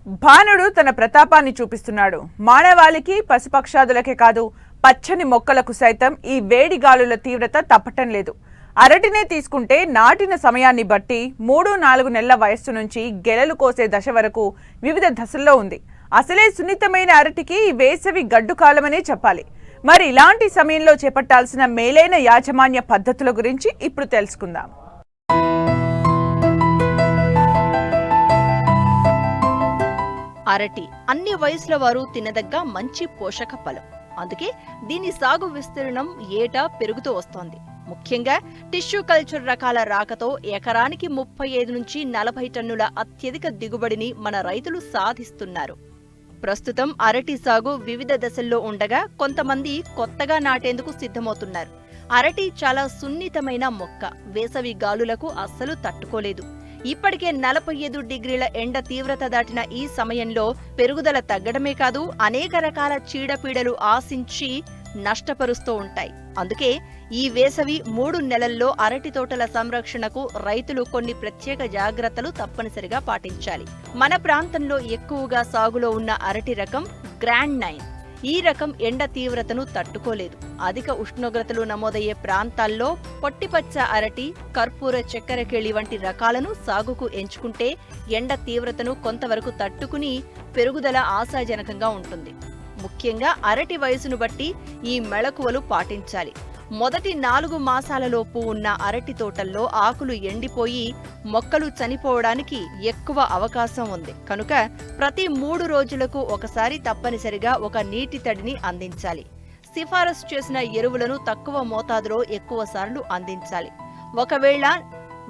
భానుడు తన ప్రతాపాన్ని చూపిస్తున్నాడు. మానవాళికి పశుపక్షాదులకే కాదు పచ్చని మొక్కలకు సైతం ఈ వేడి గాలుల తీవ్రత తప్పటం లేదు. అరటినే తీసుకుంటే నాటిన సమయాన్ని బట్టి 3-4 నెలల వయస్సు నుంచి గెలలు కోసే దశ వరకు వివిధ దశల్లో ఉంది. అసలే సున్నితమైన అరటికి వేసవి గడ్డు కాలమనే చెప్పాలి. మరి ఇలాంటి సమయంలో చేపట్టాల్సిన మేలైన యాజమాన్య పద్ధతుల గురించి ఇప్పుడు తెలుసుకుందాం. అరటి అన్ని వయసుల వారు తినదగ్గ మంచి పోషక ఫలం. అందుకే దీని సాగు విస్తీర్ణం ఏటా పెరుగుతూ వస్తోంది. ముఖ్యంగా టిష్యూ కల్చర్ రకాల రాకతో ఎకరానికి 35 నుంచి 40 టన్నుల అత్యధిక దిగుబడిని మన రైతులు సాధిస్తున్నారు. ప్రస్తుతం అరటి సాగు వివిధ దశల్లో ఉండగా కొంతమంది కొత్తగా నాటేందుకు సిద్ధమవుతున్నారు. అరటి చాలా సున్నితమైన మొక్క. వేసవి గాలులకు అస్సలు తట్టుకోలేదు. ఇప్పటికే 45 డిగ్రీల ఎండ తీవ్రత దాటిన ఈ సమయంలో పెరుగుదల తగ్గడమే కాదు, అనేక రకాల చీడపీడలు ఆశించి నష్టపరుస్తూ ఉంటాయి. అందుకే ఈ వేసవి 3 నెలల్లో అరటి తోటల సంరక్షణకు రైతులు కొన్ని ప్రత్యేక జాగ్రత్తలు తప్పనిసరిగా పాటించాలి. మన ప్రాంతంలో ఎక్కువగా సాగులో ఉన్న అరటి రకం గ్రాండ్ 9. ఈ రకం ఎండ తీవ్రతను తట్టుకోలేదు. అధిక ఉష్ణోగ్రతలు నమోదయ్యే ప్రాంతాల్లో పొట్టిపచ్చ అరటి, కర్పూర చక్కెరకేళి వంటి రకాలను సాగుకు ఎంచుకుంటే ఎండ తీవ్రతను కొంతవరకు తట్టుకుని పెరుగుదల ఆశాజనకంగా ఉంటుంది. ముఖ్యంగా అరటి వయసును బట్టి ఈ మెళకువలు పాటించాలి. మొదటి 4 మాసాలలోపు ఉన్న అరటి తోటల్లో ఆకులు ఎండిపోయి మొక్కలు చనిపోవడానికి ఎక్కువ అవకాశం ఉంది. కనుక ప్రతి 3 రోజులకు ఒకసారి తప్పనిసరిగా ఒక నీటి తడిని అందించాలి. సిఫారసు చేసిన ఎరువులను తక్కువ మోతాదులో ఎక్కువసార్లు అందించాలి. ఒకవేళ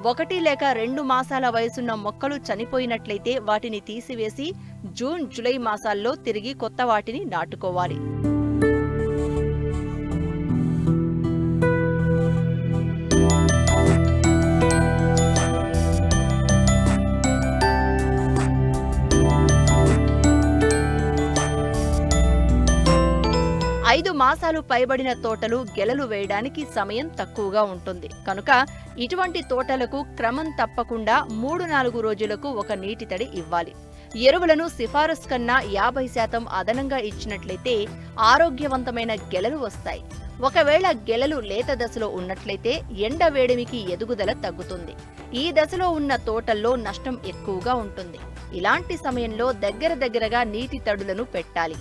1 లేక 2 మాసాల వయసున్న మొక్కలు చనిపోయినట్లయితే వాటిని తీసివేసి జూన్, జూలై మాసాల్లో తిరిగి కొత్త వాటిని నాటుకోవాలి. ఐదు మాసాలు పైబడిన తోటలు గెలలు వేయడానికి సమయం తక్కువగా ఉంటుంది. కనుక ఇటువంటి తోటలకు క్రమం తప్పకుండా 3-4 రోజులకు ఒక నీటి తడి ఇవ్వాలి. ఎరువులను సిఫారసు కన్నా 50% అదనంగా ఇచ్చినట్లయితే ఆరోగ్యవంతమైన గెలలు వస్తాయి. ఒకవేళ గెలలు లేత దశలో ఉన్నట్లయితే ఎండ వేడిమికి ఎదుగుదల తగ్గుతుంది. ఈ దశలో ఉన్న తోటల్లో నష్టం ఎక్కువగా ఉంటుంది. ఇలాంటి సమయంలో దగ్గరగా నీటి తడులను పెట్టాలి.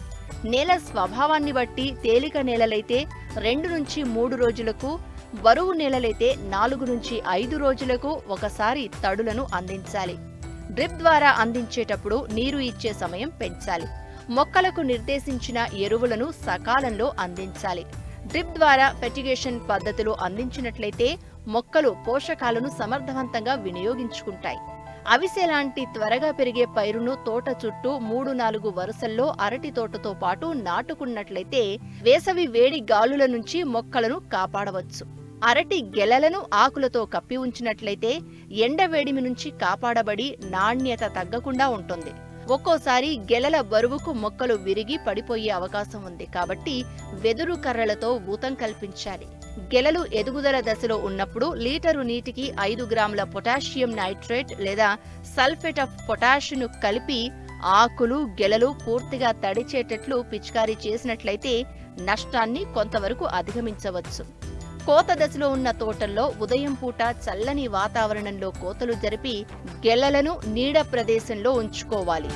నేల స్వభావాన్ని బట్టి తేలిక నేలలైతే 2 నుంచి 3 రోజులకు, బరువు నేలలైతే 4 నుంచి 5 రోజులకు ఒకసారి తడులను అందించాలి. డ్రిప్ ద్వారా అందించేటప్పుడు నీరు ఇచ్చే సమయం పెంచాలి. మొక్కలకు నిర్దేశించిన ఎరువులను సకాలంలో అందించాలి. డ్రిప్ ద్వారా ఫెర్టిగేషన్ పద్ధతులు అందించినట్లయితే మొక్కలు పోషకాలను సమర్థవంతంగా వినియోగించుకుంటాయి. అవిసె లాంటి త్వరగా పెరిగే పైరును తోట చుట్టూ 3-4 వరుసల్లో అరటి తోటతో పాటు నాటుకున్నట్లయితే వేసవి వేడి గాలుల నుంచి మొక్కలను కాపాడవచ్చు. అరటి గెలలను ఆకులతో కప్పి ఉంచినట్లయితే ఎండ వేడిమి నుంచి కాపాడబడి నాణ్యత తగ్గకుండా ఉంటుంది. ఒక్కోసారి గెలల బరువుకు మొక్కలు విరిగి పడిపోయే అవకాశం ఉంది. కాబట్టి వెదురు కర్రలతో ఊతం కల్పించాలి. గెలలు ఎదుగుదల దశలో ఉన్నప్పుడు లీటరు నీటికి 5 గ్రాముల పొటాషియం నైట్రేట్ లేదా సల్ఫేట్ ఆఫ్ పొటాషియం కలిపి ఆకులు, గెలలు పూర్తిగా తడిచేటట్లు పిచికారీ చేసినట్లయితే నష్టాన్ని కొంతవరకు అధిగమించవచ్చు. కోత దశలో ఉన్న తోటల్లో ఉదయం పూట చల్లని వాతావరణంలో కోతలు జరిపి గెలలను నీడ ప్రదేశంలో ఉంచుకోవాలి.